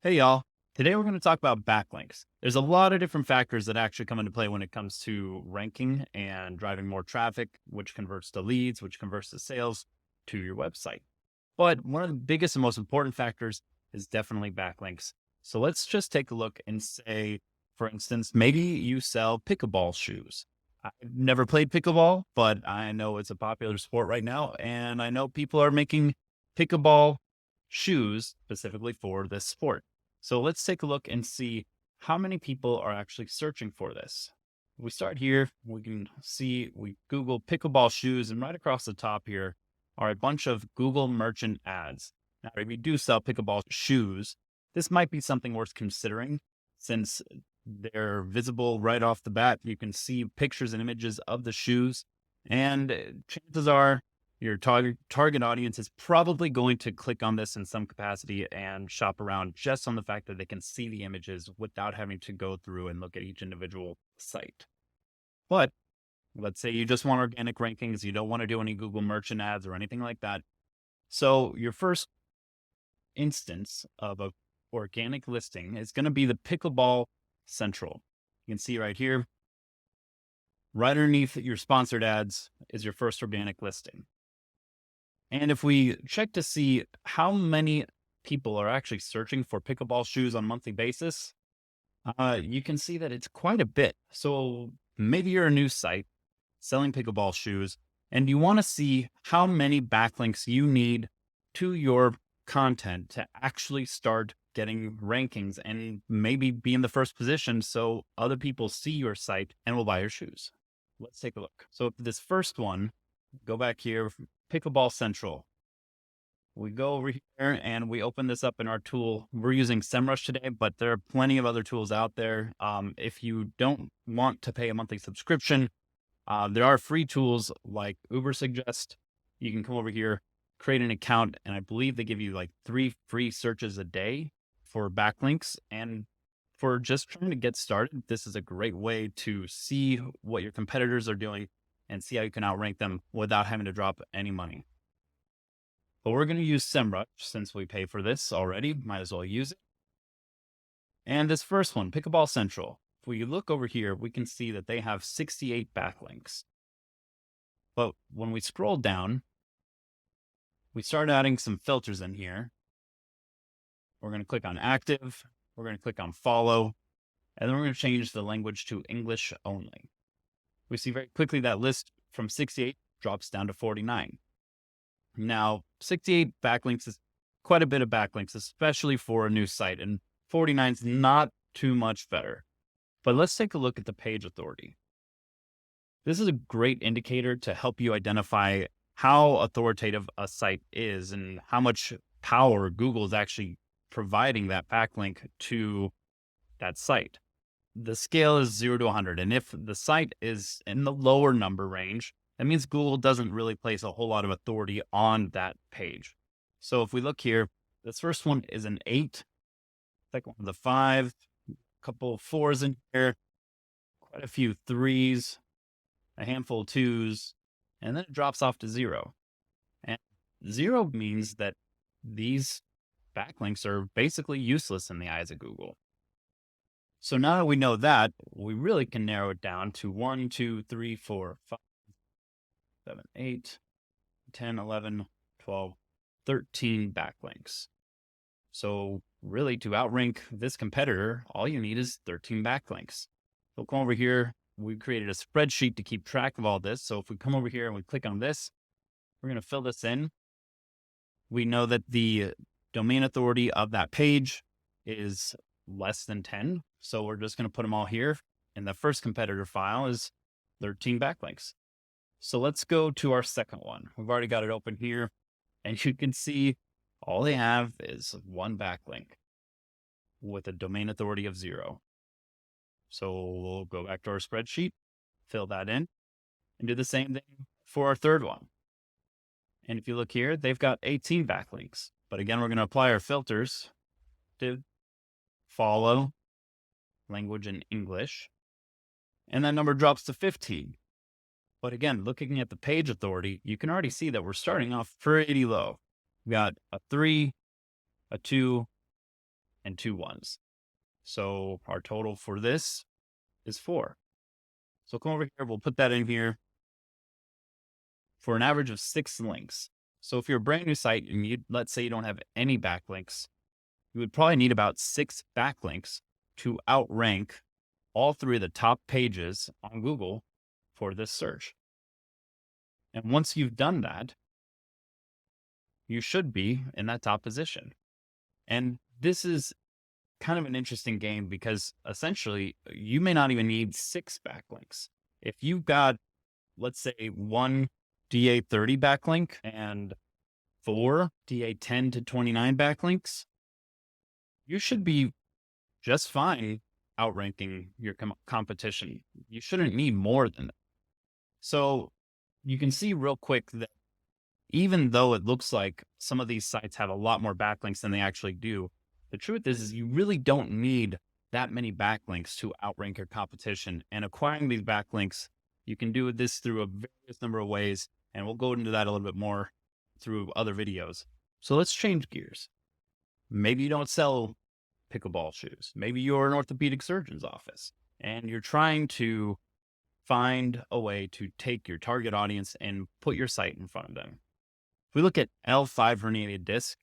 Hey y'all. Today we're going to talk about backlinks. There's a lot of different factors that actually come into play when it comes to ranking and driving more traffic, which converts to leads, which converts to sales to your website. But one of the biggest and most important factors is definitely backlinks. So let's just take a look and say, for instance, maybe you sell pickleball shoes. I've never played pickleball, but I know it's a popular sport right now. And I know people are making pickleball shoes specifically for this sport. So let's take a look and see how many people are actually searching for this. If we start here, we can see we Google pickleball shoes, and right across the top here are a bunch of Google merchant ads. Now, if you do sell pickleball shoes, this might be something worth considering since they're visible right off the bat. You can see pictures and images of the shoes, and chances are your target audience is probably going to click on this in some capacity and shop around just on the fact that they can see the images without having to go through and look at each individual site. But let's say you just want organic rankings, you don't want to do any Google merchant ads or anything like that. So your first instance of a organic listing is going to be the Pickleball Central. You can see right here, right underneath your sponsored ads is your first organic listing. And if we check to see how many people are actually searching for pickleball shoes on a monthly basis, you can see that it's quite a bit. So maybe you're a new site selling pickleball shoes and you want to see how many backlinks you need to your content to actually start getting rankings and maybe be in the first position so other people see your site and will buy your shoes. Let's take a look. So this first one, go back here, Pickleball Central. We go over here and we open this up in our tool. We're using SEMrush today, but there are plenty of other tools out there. If you don't want to pay a monthly subscription, there are free tools like Ubersuggest. You can come over here, create an account, and I believe they give you like 3 free searches a day for backlinks. And for just trying to get started, this is a great way to see what your competitors are doing and see how you can outrank them without having to drop any money. But we're going to use SEMrush since we pay for this already. Might as well use it. And this first one, Pickleball Central. If we look over here, we can see that they have 68 backlinks. But when we scroll down, we start adding some filters in here. We're going to click on active. We're going to click on follow. And then we're going to change the language to English only. We see very quickly that list from 68 drops down to 49. Now, 68 backlinks is quite a bit of backlinks, especially for a new site, and 49 is not too much better. But let's take a look at the page authority. This is a great indicator to help you identify how authoritative a site is and how much power Google is actually providing that backlink to that site. The scale is 0 to 100. And if the site is in the lower number range, that means Google doesn't really place a whole lot of authority on that page. So if we look here, this first one is an 8, second one is a 5, a couple of 4s in here, quite a few 3s, a handful of 2s, and then it drops off to 0. And 0 means that these backlinks are basically useless in the eyes of Google. So now that we know that, we really can narrow it down to 1, 2, 3, 4, 5, 7, 8, 10, 11, 12, 13 backlinks. So really to outrank this competitor, all you need is 13 backlinks. So come over here, we created a spreadsheet to keep track of all this. So if we come over here and we click on this, we're going to fill this in. We know that the domain authority of that page is less than 10. So we're just going to put them all here. And the first competitor file is 13 backlinks. So let's go to our second one. We've already got it open here. And you can see all they have is one backlink with a domain authority of 0. So we'll go back to our spreadsheet, fill that in, and do the same thing for our third one. And if you look here, they've got 18 backlinks. But again, we're going to apply our filters to follow, language in English, and that number drops to 15. But again, looking at the page authority, you can already see that we're starting off pretty low. We got a 3, a 2, and 2 1s. So our total for this is 4. So come over here, we'll put that in here for an average of 6 links. So if you're a brand new site and let's say you don't have any backlinks, you would probably need about 6 backlinks to outrank all 3 of the top pages on Google for this search. And once you've done that, you should be in that top position. And this is kind of an interesting game because essentially you may not even need 6 backlinks. If you've got, let's say, 1 DA30 backlink and 4 DA10 to 29 backlinks, you should be just fine outranking your competition. You shouldn't need more than that. So you can see real quick that even though it looks like some of these sites have a lot more backlinks than they actually do, the truth is you really don't need that many backlinks to outrank your competition. And acquiring these backlinks, you can do this through a various number of ways, and we'll go into that a little bit more through other videos. So let's change gears. Maybe you don't sell pickleball shoes. Maybe you're an orthopedic surgeon's office, and you're trying to find a way to take your target audience and put your site in front of them. If we look at L5 herniated disc,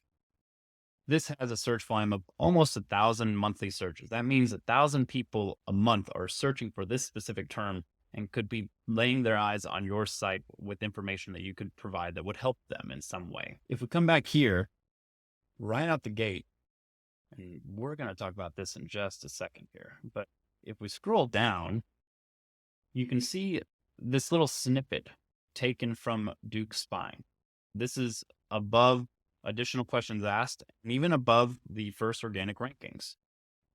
this has a search volume of almost 1,000 monthly searches. That means 1,000 people a month are searching for this specific term and could be laying their eyes on your site with information that you could provide that would help them in some way. If we come back here, right out the gate, and we're going to talk about this in just a second here, but if we scroll down, you can see this little snippet taken from Duke's Spine. This is above additional questions asked and even above the first organic rankings.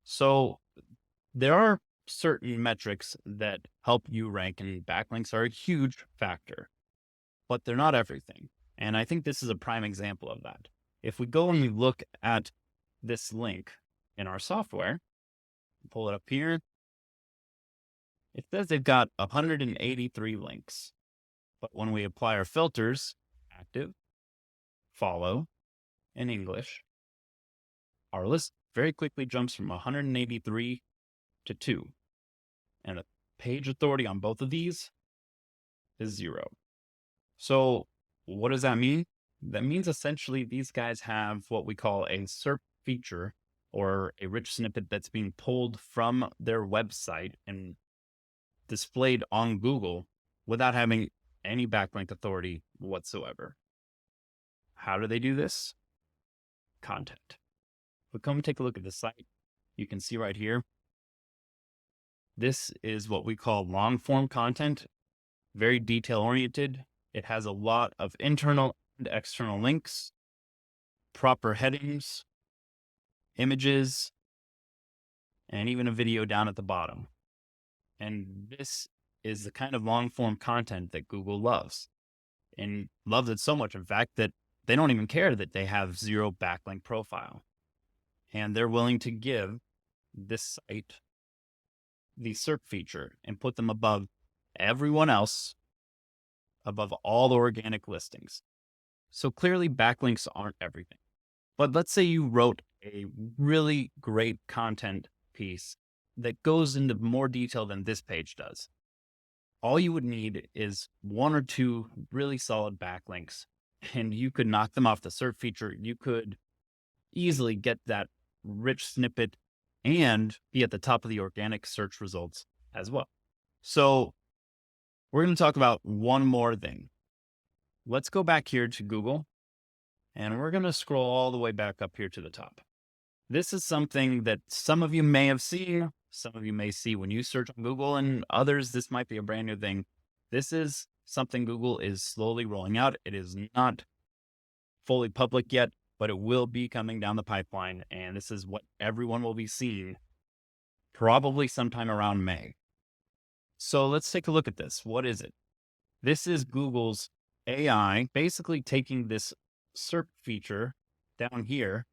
So there are certain metrics that help you rank, and backlinks are a huge factor, but they're not everything. And I think this is a prime example of that. If we go and we look at this link in our software, pull it up here, it says they've got 183 links. But when we apply our filters, active, follow, and English, our list very quickly jumps from 183 to 2. And the page authority on both of these is 0. So what does that mean? That means essentially these guys have what we call a SERP feature, or a rich snippet that's being pulled from their website and displayed on Google without having any backlink authority whatsoever. How do they do this? Content. If we come and take a look at the site, you can see right here, this is what we call long form content, very detail oriented. It has a lot of internal and external links, proper headings, images, and even a video down at the bottom. And this is the kind of long form content that Google loves, and loves it so much, in fact, that they don't even care that they have 0 backlink profile. And they're willing to give this site the SERP feature and put them above everyone else, above all the organic listings. So clearly backlinks aren't everything. But let's say you wrote a really great content piece that goes into more detail than this page does. All you would need is 1 or 2 really solid backlinks, and you could knock them off the SERP feature. You could easily get that rich snippet and be at the top of the organic search results as well. So we're going to talk about one more thing. Let's go back here to Google, and we're going to scroll all the way back up here to the top. This is something that some of you may have seen, some of you may see when you search on Google, and others, this might be a brand new thing. This is something Google is slowly rolling out. It is not fully public yet, but it will be coming down the pipeline, and this is what everyone will be seeing probably sometime around May. So let's take a look at this. What is it? This is Google's AI basically taking this SERP feature down here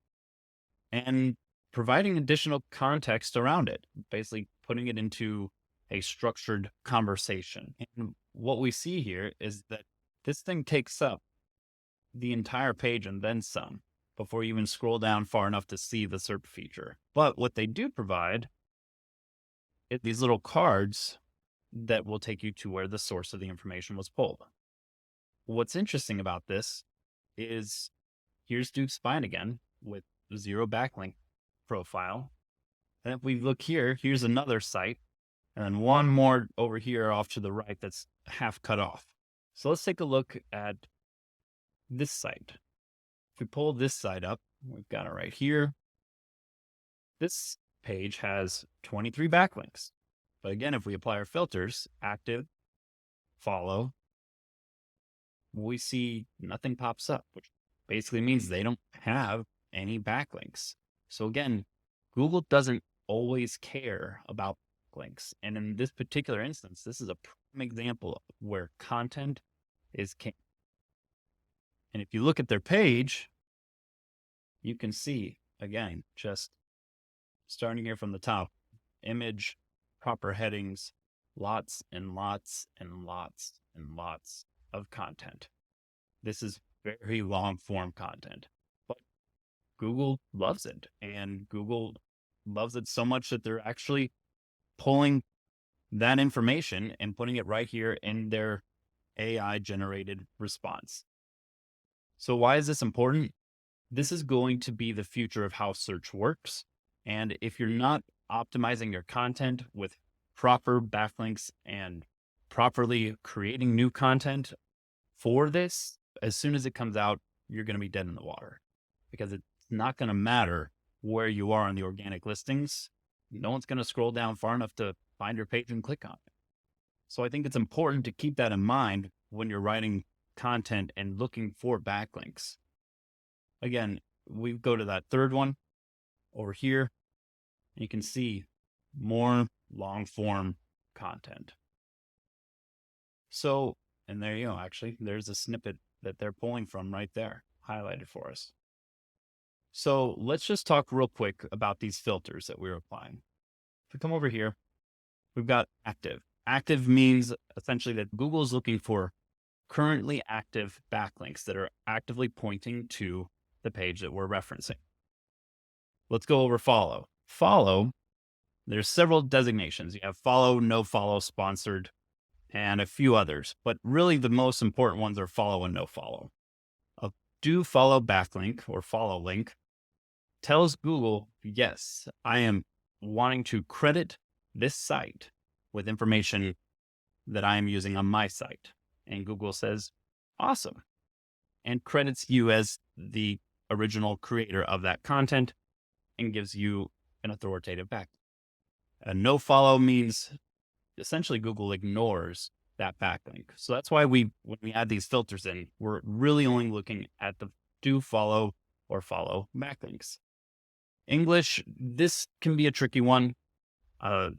and providing additional context around it, basically putting it into a structured conversation. And what we see here is that this thing takes up the entire page and then some. before you even scroll down far enough to see the SERP feature. But what they do provide is these little cards that will take you to where the source of the information was pulled. What's interesting about this is here's Duke's Spine again with 0 backlink profile. And if we look here, here's another site, and then one more over here off to the right that's half cut off. So let's take a look at this site. If we pull this site up, we've got it right here. This page has 23 backlinks. But again, if we apply our filters, active, follow, we see nothing pops up, which basically means they don't have any backlinks. So again, Google doesn't always care about backlinks. And in this particular instance, this is a prime example where content is king. And if you look at their page, you can see, again, just starting here from the top, image, proper headings, lots and lots and lots and lots of content. This is very long form content, but Google loves it, and Google loves it so much that they're actually pulling that information and putting it right here in their AI generated response. So why is this important? This is going to be the future of how search works. And if you're not optimizing your content with proper backlinks and properly creating new content for this, as soon as it comes out, you're going to be dead in the water, because it's not going to matter where you are on the organic listings. No one's going to scroll down far enough to find your page and click on it. So I think it's important to keep that in mind when you're writing content and looking for backlinks. Again, we go to that third one over here. You can see more long form content. So, and there you go, actually, there's a snippet that they're pulling from right there, highlighted for us. So let's just talk real quick about these filters that we're applying. If we come over here, we've got active. Active means essentially that Google is looking for currently active backlinks that are actively pointing to the page that we're referencing. Let's go over follow. Follow, there's several designations. You have follow, no follow, sponsored, and a few others. But really the most important ones are follow and no follow. A do follow backlink or follow link tells Google, yes, I am wanting to credit this site with information that I am using on my site. And Google says, awesome, and credits you as the original creator of that content and gives you an authoritative backlink. A no follow means essentially Google ignores that backlink. So that's why when we add these filters in, we're really only looking at the do follow or follow backlinks. English, this can be a tricky one.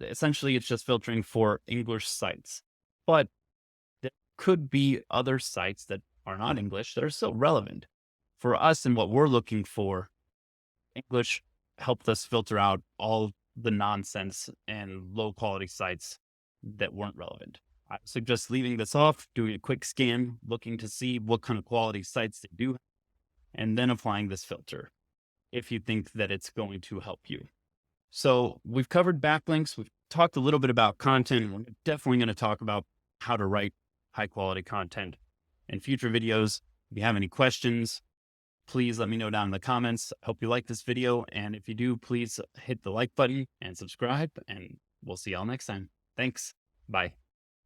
Essentially, it's just filtering for English sites, but there could be other sites that are not English that are still relevant for us. And what we're looking for, English helped us filter out all the nonsense and low quality sites that weren't relevant. I suggest leaving this off, doing a quick scan, looking to see what kind of quality sites they do, and then applying this filter if you think that it's going to help you. So we've covered backlinks. We've talked a little bit about content, and we're definitely going to talk about how to write high quality content in future videos. If you have any questions, please let me know down in the comments. I hope you like this video. And if you do, please hit the like button and subscribe, and we'll see y'all next time. Thanks. Bye.